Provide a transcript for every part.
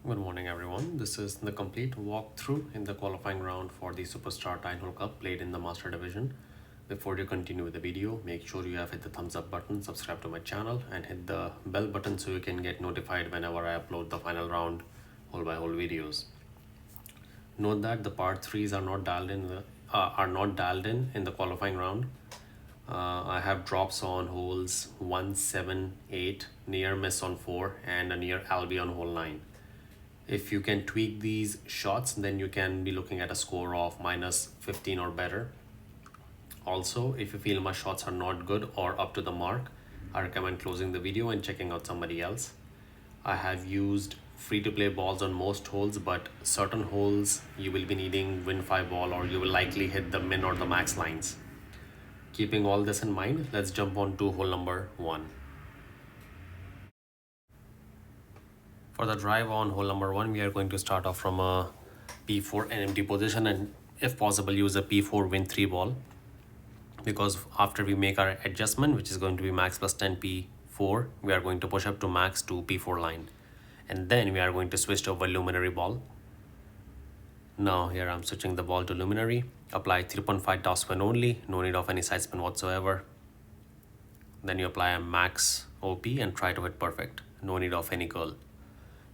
Good morning, everyone. This is the complete walkthrough in the qualifying round for the Superstar 9-hole Cup played in the Master Division. Before you continue with the video, make sure you have hit the thumbs up button, subscribe to my channel, and hit the bell button so you can get notified whenever I upload the final round hole-by-hole videos. Note that the part 3s are not dialed in the qualifying round. I have drops on holes 1, 7, 8, near miss on 4, and a near Albi on hole 9. If you can tweak these shots, then you can be looking at a score of minus 15 or better. Also, if you feel my shots are not good or up to the mark, I recommend closing the video and checking out somebody else. I have used free-to-play balls on most holes, but certain holes you will be needing win 5 ball or you will likely hit the min or the max lines. Keeping all this in mind, let's jump on to hole number 1. For the drive on hole number 1, we are going to start off from a P4 and empty position, and if possible use a P4 win 3 ball, because after we make our adjustment, which is going to be Max+10 P4, we are going to push up to Max+2 P4 line, and then we are going to switch to a luminary ball. Now here I'm switching the ball to luminary, apply 3.5 top spin only, no need of any side spin whatsoever. Then you apply a max OP and try to hit perfect, no need of any curl.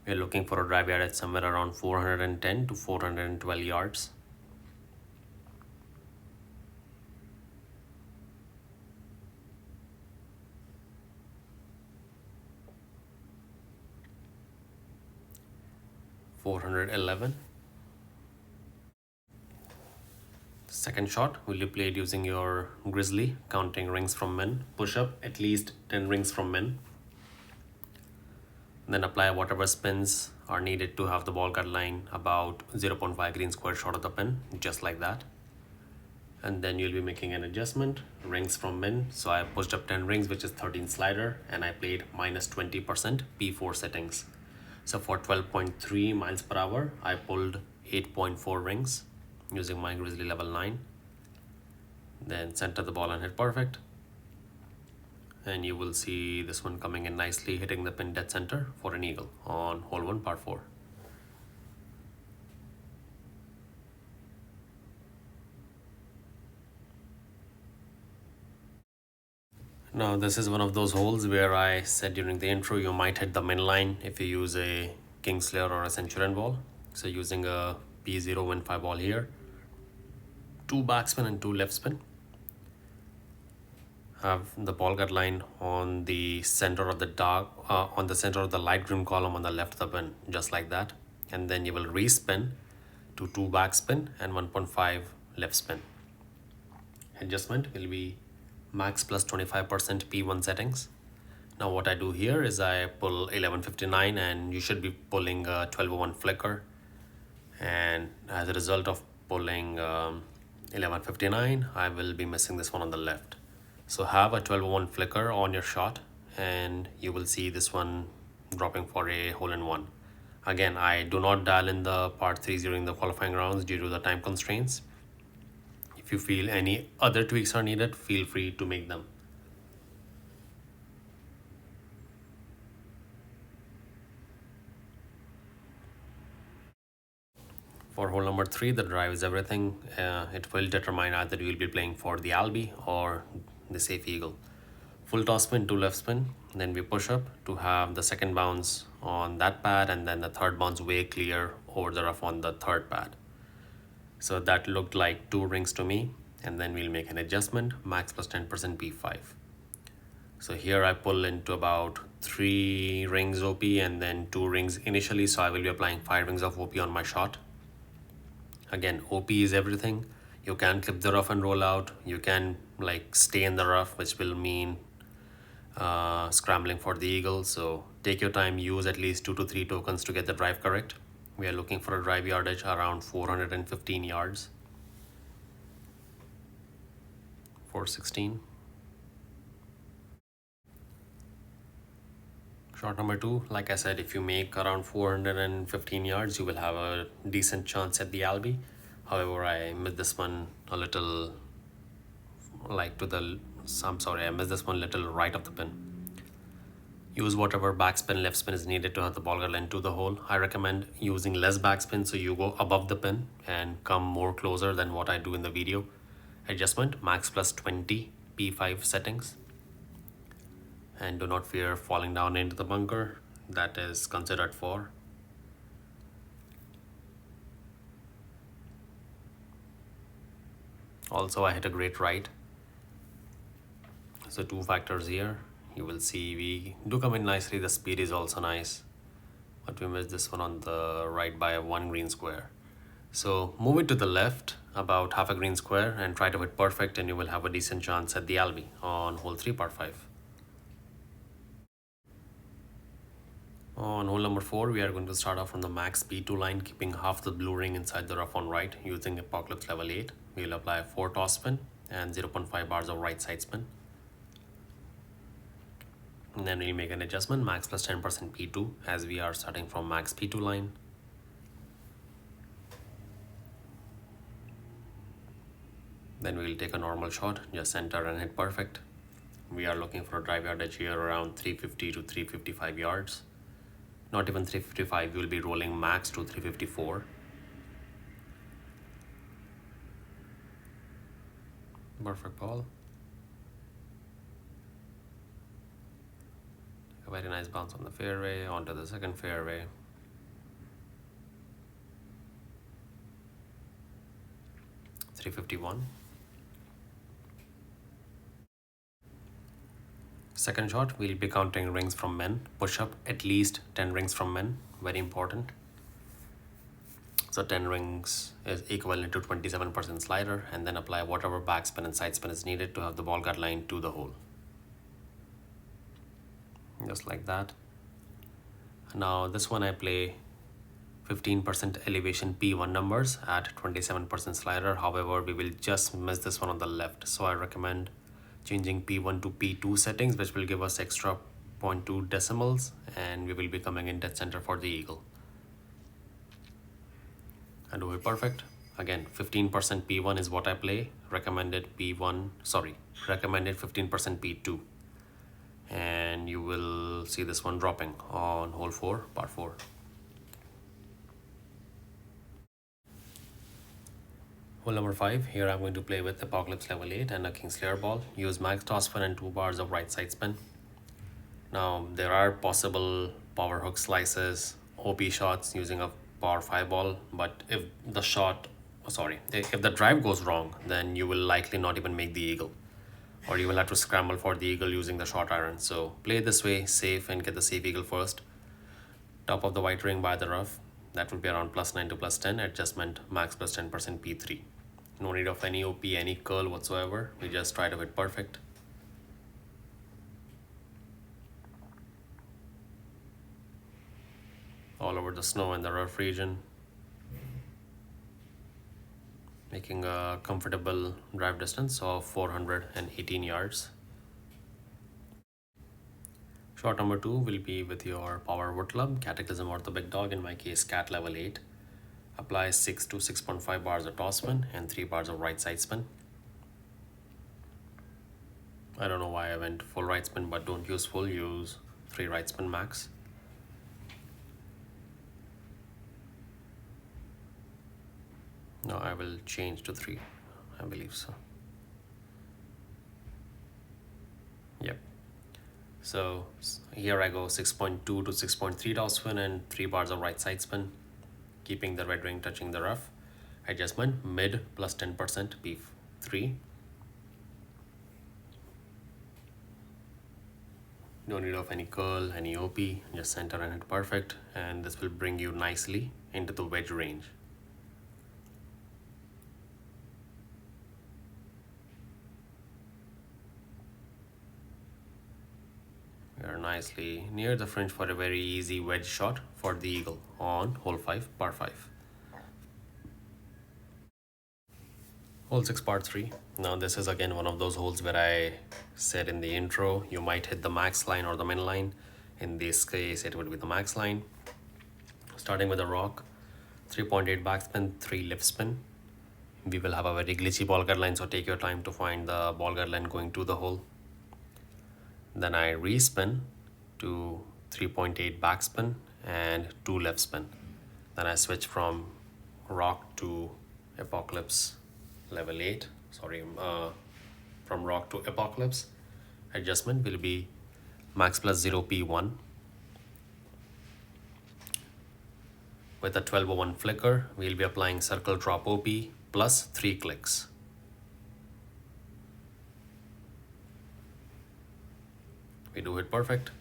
We are looking for a drive yard at somewhere around 410 to 412 yards. $411. Second shot will be played using your grizzly, counting rings from min. Push up at least 10 rings from min. Then apply whatever spins are needed to have the ball cut line about 0.5 green square short of the pin, just like that. And then you'll be making an adjustment, rings from min. So I pushed up 10 rings, which is 13 slider, and I played minus 20% P4 settings. So for 12.3 miles per hour, I pulled 8.4 rings using my grizzly level 9. Then center the ball and hit perfect. And you will see this one coming in nicely, hitting the pin dead center for an eagle on hole 1 par 4. Now this is one of those holes where I said during the intro you might hit the min line if you use a Kingslayer or a Centurion ball. So using a P0 win 5 ball here, 2 backspin and 2 left spin. Have the ball cut line on the center of the light green column on the left of the pin, just like that. And then you will respin to 2 backspin and 1.5 left spin. Adjustment will be Max+25% P1 settings. Now what I do here is I pull 1159, and you should be pulling a 1201 flicker. And as a result of pulling 1159, I will be missing this one on the left. So have a 1201 flicker on your shot and you will see this one dropping for a hole-in-one. Again, I do not dial in the part 3s during the qualifying rounds due to the time constraints. If you feel any other tweaks are needed, feel free to make them. For hole number 3, the drive is everything. It will determine either you will be playing for the Albi or the safe eagle. Full toss spin, 2 left spin, then we push up to have the second bounce on that pad, and then the third bounce way clear over the rough on the third pad. So that looked like 2 rings to me, and then we'll make an adjustment, Max+10 P5. So here I pull into about 3 rings OP and then 2 rings initially, so I will be applying 5 rings of OP on my shot. Again, OP is everything. You can clip the rough and roll out. You can stay in the rough, which will mean scrambling for the eagle. So take your time, use at least 2 to 3 tokens to get the drive correct. We are looking for a drive yardage around 415 yards. 416. Shot number 2, like I said, if you make around 415 yards, you will have a decent chance at the Albi. However, I missed this one a little I missed this one little right of the pin. Use whatever backspin, left spin is needed to have the ball guideline to the hole. I recommend using less backspin so you go above the pin and come more closer than what I do in the video. Adjustment, Max+20 P5 settings. And do not fear falling down into the bunker. That is considered for. Also, I hit a great right. So 2 factors here. You will see we do come in nicely. The speed is also nice, but we missed this one on the right by 1 green square. So move it to the left about half a green square and try to hit perfect, and you will have a decent chance at the Albi on hole 3 par 5. On hole number 4, we are going to start off from the max P2 line, keeping half the blue ring inside the rough on right using Apocalypse level 8. We will apply 4 toss spin and 0.5 bars of right side spin. And then we'll make an adjustment, Max+10 P2, as we are starting from max P2 line. Then we'll take a normal shot, just center and hit perfect. We are looking for a drive yardage here around 350 to 355 yards. Not even 355, we will be rolling max to 354. Perfect ball. A very nice bounce on the fairway, onto the second fairway. .351. Second shot, we'll be counting rings from men. Push up at least 10 rings from men, very important. So 10 rings is equivalent to 27% slider, and then apply whatever backspin and side spin is needed to have the ball guideline to the hole. Just like that. Now this one I play 15% elevation P1 numbers at 27% slider. However, we will just miss this one on the left. So I recommend changing P1 to P2 settings, which will give us extra 0.2 decimals, and we will be coming in dead center for the eagle. And do it perfect. Again, 15% P1 is what I play. Recommended 15% P2. And you will see this one dropping on hole 4, par 4. Hole number 5, here I'm going to play with Apocalypse level 8 and a Kingslayer ball. Use max toss spin and 2 bars of right side spin. Now there are possible power hook slices, OP shots using a par 5 ball, but if the drive goes wrong, then you will likely not even make the eagle, or you will have to scramble for the eagle using the short iron. So play this way, safe, and get the safe eagle first. Top of the white ring by the rough, that will be around +9 to +10. Adjustment, Max+10 P3. No need of any OP, any curl whatsoever. We just try to hit perfect. All over the snow and the rough region, making a comfortable drive distance of 418 yards. Shot number 2 will be with your power wood club, Cataclysm or the big dog, in my case Cat level 8. Apply 6 to 6.5 bars of toss spin and 3 bars of right side spin. I don't know why I went full right spin, but don't use full, use 3 right spin max. No, I will change to 3, I believe so. Yep. So here I go 6.2 to 6.3 toss spin and 3 bars of right side spin, keeping the red ring touching the rough. Adjustment, mid +10% P3. No need of any curl, any OP, just center and hit perfect, and this will bring you nicely into the wedge range. We are nicely near the fringe for a very easy wedge shot for the eagle on hole 5, par 5. Hole 6, par 3. Now this is again one of those holes where I said in the intro, you might hit the max line or the min line. In this case, it would be the max line. Starting with a rock, 3.8 backspin, 3 left spin. We will have a very glitchy ball guideline, so take your time to find the ball guideline going to the hole. Then I respin to 3.8 backspin and 2 left spin. Then I switch from rock to Apocalypse level 8. From rock to Apocalypse. Adjustment will be Max+0 P1 with a 1201 flicker. We'll be applying circle drop OP plus 3 clicks. We do it perfect,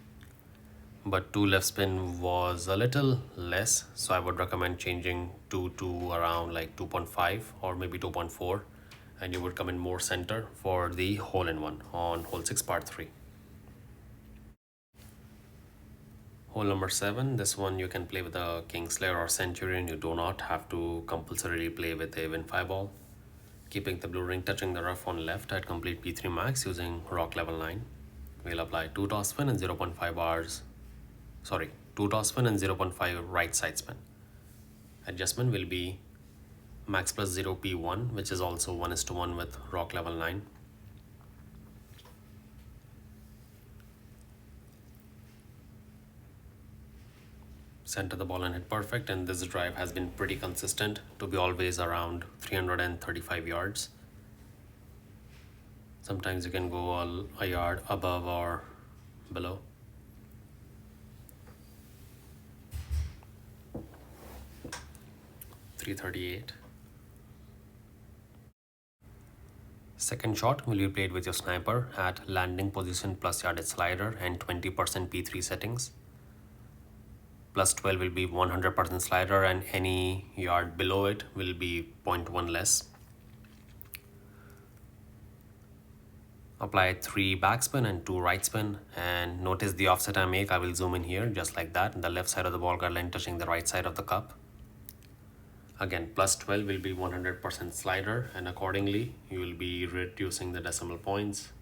but 2 left spin was a little less, so I would recommend changing 2 to around like 2.5 or maybe 2.4, and you would come in more center for the hole-in-one on hole 6 part 3. Hole number 7, this one you can play with a Kingslayer or Centurion. You do not have to compulsorily play with a Win5 ball. Keeping the blue ring touching the rough on left at complete P3 max using rock level 9. We'll apply 2 toss spin and 0.5 bars. 2 toss spin and 0.5 right side spin. Adjustment will be Max+0 P1, which is also 1:1 with rock level 9. Center the ball and hit perfect, and this drive has been pretty consistent to be always around 335 yards. Sometimes you can go a yard above or below. .338. Second shot will be played with your sniper at landing position plus yardage slider and 20% P3 settings. +12 will be 100% slider, and any yard below it will be 0.1 less. Apply 3 backspin and 2 right spin, and notice the offset I make. I will zoom in here just like that. The left side of the ball guideline touching the right side of the cup. Again, +12 will be 100% slider, and accordingly you will be reducing the decimal points.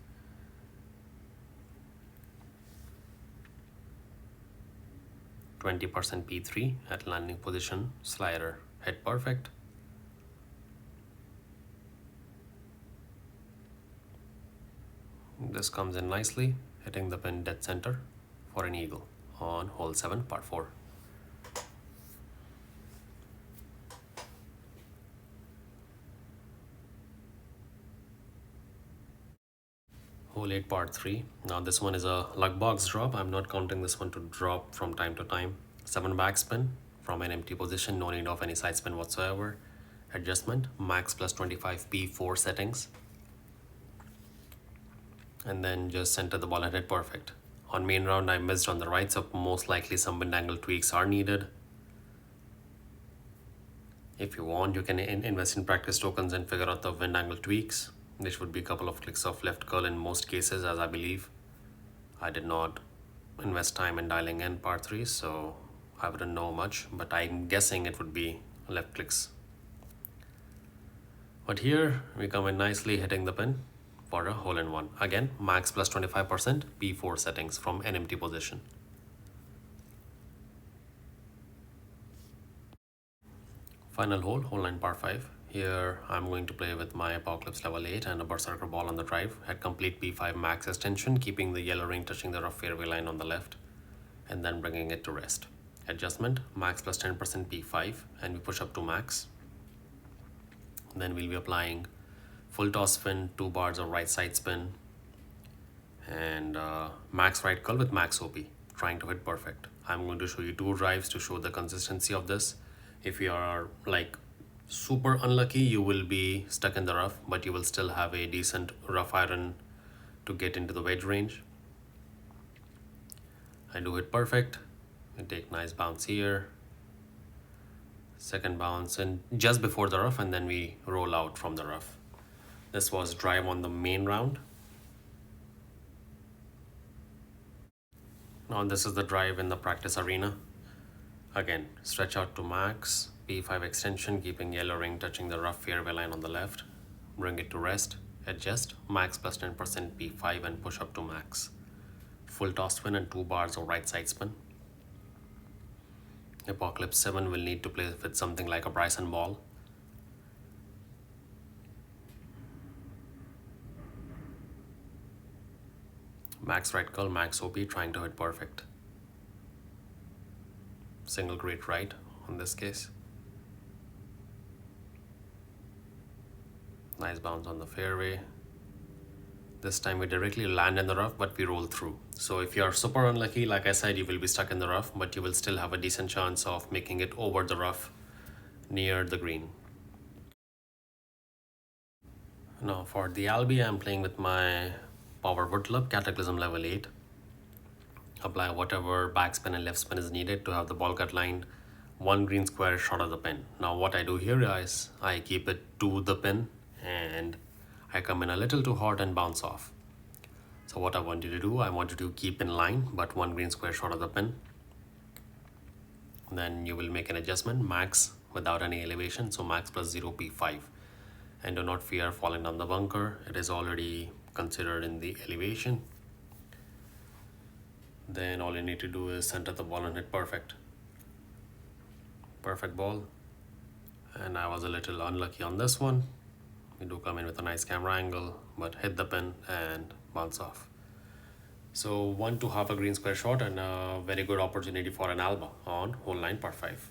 %20 P3 at landing position, slider, hit perfect. This comes in nicely, hitting the pin dead center for an eagle on hole 7 part 4. Hole 8 part 3. Now this one is a luck box drop. I'm not counting this one to drop from time to time. 7 backspin from an empty position, no need of any side spin whatsoever. Adjustment, Max+25 P4 settings. And then just center the ball and hit perfect. On main round I missed on the right, so most likely some wind angle tweaks are needed. If you want, you can invest in practice tokens and figure out the wind angle tweaks. This would be a couple of clicks of left curl in most cases, as I believe. I did not invest time in dialing in part 3, so I wouldn't know much, but I'm guessing it would be left clicks. But here we come in nicely, hitting the pin for a hole-in-one. Again, Max+25% P4 settings from an empty position. Final hole, hole 9 par 5. Here I'm going to play with my Apocalypse level 8 and a Berserker ball on the drive at complete P5 max extension, keeping the yellow ring touching the rough fairway line on the left, and then bringing it to rest. Adjustment, Max+10% P5, and we push up to max. Then we'll be applying full toss spin, 2 bars of right side spin, and max right curl with max OP, trying to hit perfect. I'm going to show you 2 drives to show the consistency of this. If you are like super unlucky, you will be stuck in the rough, but you will still have a decent rough iron to get into the wedge range. I do hit perfect. I take nice bounce here, second bounce and just before the rough, and then we roll out from the rough. This was drive on the main round. Now this is the drive in the practice arena. Again, stretch out to max, P5 extension, keeping yellow ring touching the rough fairway line on the left. Bring it to rest. Adjust, Max+10% P5 and push up to max. Full toss spin and 2 bars of right side spin. Apocalypse 7 will need to play with something like a Bryson ball. Max right curl, max OP, trying to hit perfect. Single great right on this case. Nice bounce on the fairway. This time we directly land in the rough, but we roll through. So if you're super unlucky, like I said, you will be stuck in the rough, but you will still have a decent chance of making it over the rough near the green. Now for the LB, I'm playing with my power wood club, Cataclysm level 8. Apply whatever backspin and left spin is needed to have the ball cut line one green square short of the pin. Now what I do here is I keep it to the pin and I come in a little too hot and bounce off. So what I want you to do, I want you to keep in line but one green square short of the pin. Then you will make an adjustment, max without any elevation, so Max+0 P5. And do not fear falling down the bunker, it is already considered in the elevation. Then all you need to do is center the ball and hit perfect. Perfect ball. And I was a little unlucky on this one. We do come in with a nice camera angle, but hit the pin and bounce off. So 1 to half a green square shot and a very good opportunity for an alba on hole 9 par 5.